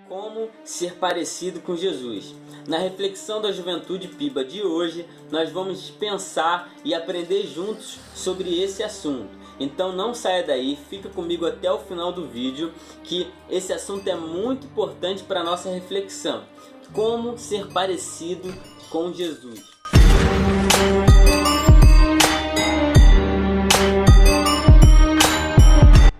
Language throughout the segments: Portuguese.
Como ser parecido com Jesus? Na reflexão da Juventude PIBA de hoje, nós vamos pensar e aprender juntos sobre esse assunto. Então não saia daí, fica comigo até o final do vídeo, que esse assunto é muito importante para a nossa reflexão. Como ser parecido com Jesus?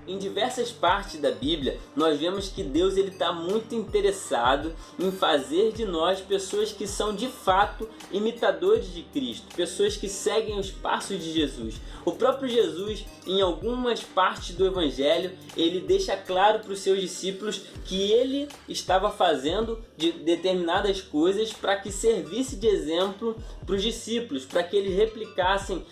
Em diversas partes da Bíblia, nós vemos que Deus está muito interessado em fazer de nós pessoas que são de fato imitadores de Cristo, pessoas que seguem os passos de Jesus. O próprio Jesus, em algumas partes do Evangelho, ele deixa claro para os seus discípulos que ele estava fazendo de determinadas coisas para que servisse de exemplo para os discípulos, para que eles replicassem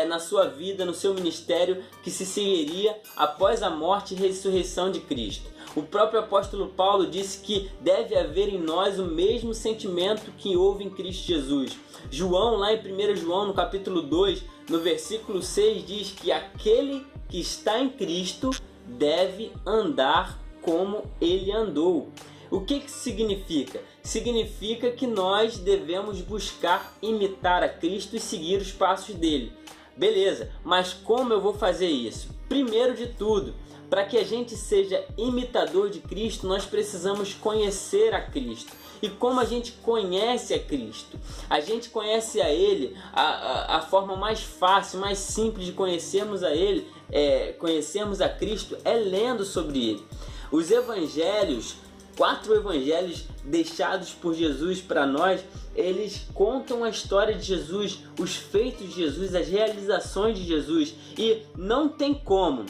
na sua vida, no seu ministério, que se seguiria após a morte e ressurreição de Cristo. O próprio apóstolo Paulo disse que deve haver em nós o mesmo sentimento que houve em Cristo Jesus. João, lá em 1 João, no capítulo 2, no versículo 6, diz que aquele que está em Cristo deve andar como ele andou. O que isso significa? Significa que nós devemos buscar imitar a Cristo e seguir os passos dele. Beleza, mas como eu vou fazer isso? Primeiro de tudo, para que a gente seja imitador de Cristo, nós precisamos conhecer a Cristo. E como a gente conhece a Cristo? A gente conhece a Ele, a forma mais fácil, mais simples de conhecermos a Ele, conhecermos a Cristo, é lendo sobre Ele. Os evangelhos, 4 evangelhos deixados por Jesus para nós, eles contam a história de Jesus, os feitos de Jesus, as realizações de Jesus. E não tem como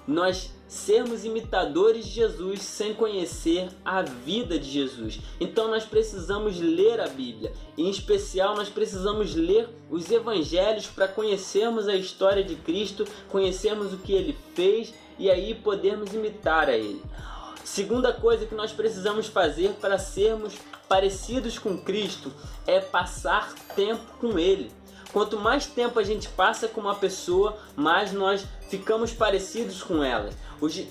nós sermos imitadores de Jesus sem conhecer a vida de Jesus. Então nós precisamos ler a Bíblia. Em especial nós precisamos ler os evangelhos para conhecermos a história de Cristo, conhecermos o que Ele fez e aí podermos imitar a Ele. Segunda coisa que nós precisamos fazer para sermos parecidos com Cristo é passar tempo com Ele. Quanto mais tempo a gente passa com uma pessoa, mais nós ficamos parecidos com ela.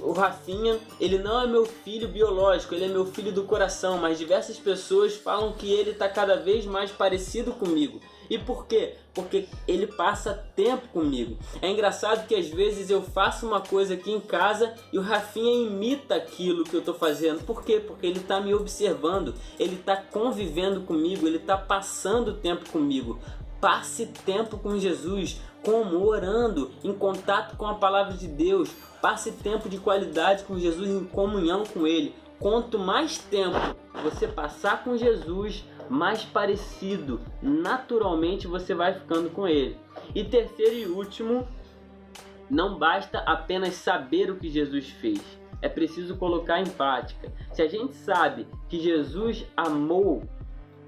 O Rafinha, ele não é meu filho biológico, ele é meu filho do coração, mas diversas pessoas falam que ele está cada vez mais parecido comigo. E por quê? Porque ele passa tempo comigo. É engraçado que às vezes eu faço uma coisa aqui em casa e o Rafinha imita aquilo que eu estou fazendo. Por quê? Porque ele está me observando, ele está convivendo comigo, ele está passando tempo comigo. Passe tempo com Jesus, como? Orando, em contato com a palavra de Deus. Passe tempo de qualidade com Jesus, em comunhão com Ele. Quanto mais tempo você passar com Jesus, mais parecido, naturalmente, você vai ficando com Ele. E terceiro e último, não basta apenas saber o que Jesus fez. É preciso colocar em prática. Se a gente sabe que Jesus amou,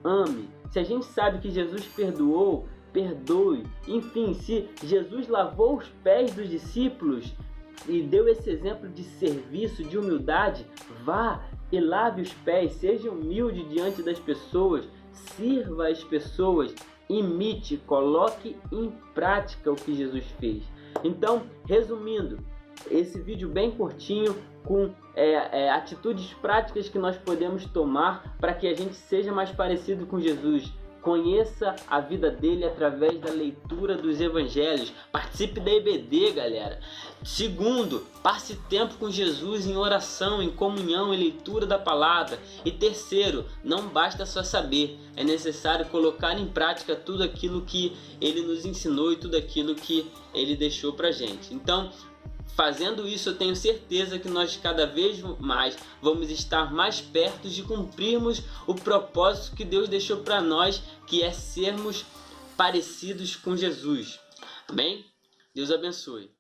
ame. Se a gente sabe que Jesus perdoou, perdoe. Enfim, se Jesus lavou os pés dos discípulos e deu esse exemplo de serviço, de humildade, vá e lave os pés, seja humilde diante das pessoas, sirva as pessoas, imite, coloque em prática o que Jesus fez. Então, resumindo, esse vídeo bem curtinho com atitudes práticas que nós podemos tomar para que a gente seja mais parecido com Jesus. Conheça a vida dele através da leitura dos evangelhos. Participe da EBD, galera. Segundo, passe tempo com Jesus em oração, em comunhão, em leitura da palavra. E terceiro, não basta só saber. É necessário colocar em prática tudo aquilo que ele nos ensinou e tudo aquilo que ele deixou pra gente. Então, fazendo isso, eu tenho certeza que nós cada vez mais vamos estar mais perto de cumprirmos o propósito que Deus deixou para nós, que é sermos parecidos com Jesus. Amém? Deus abençoe.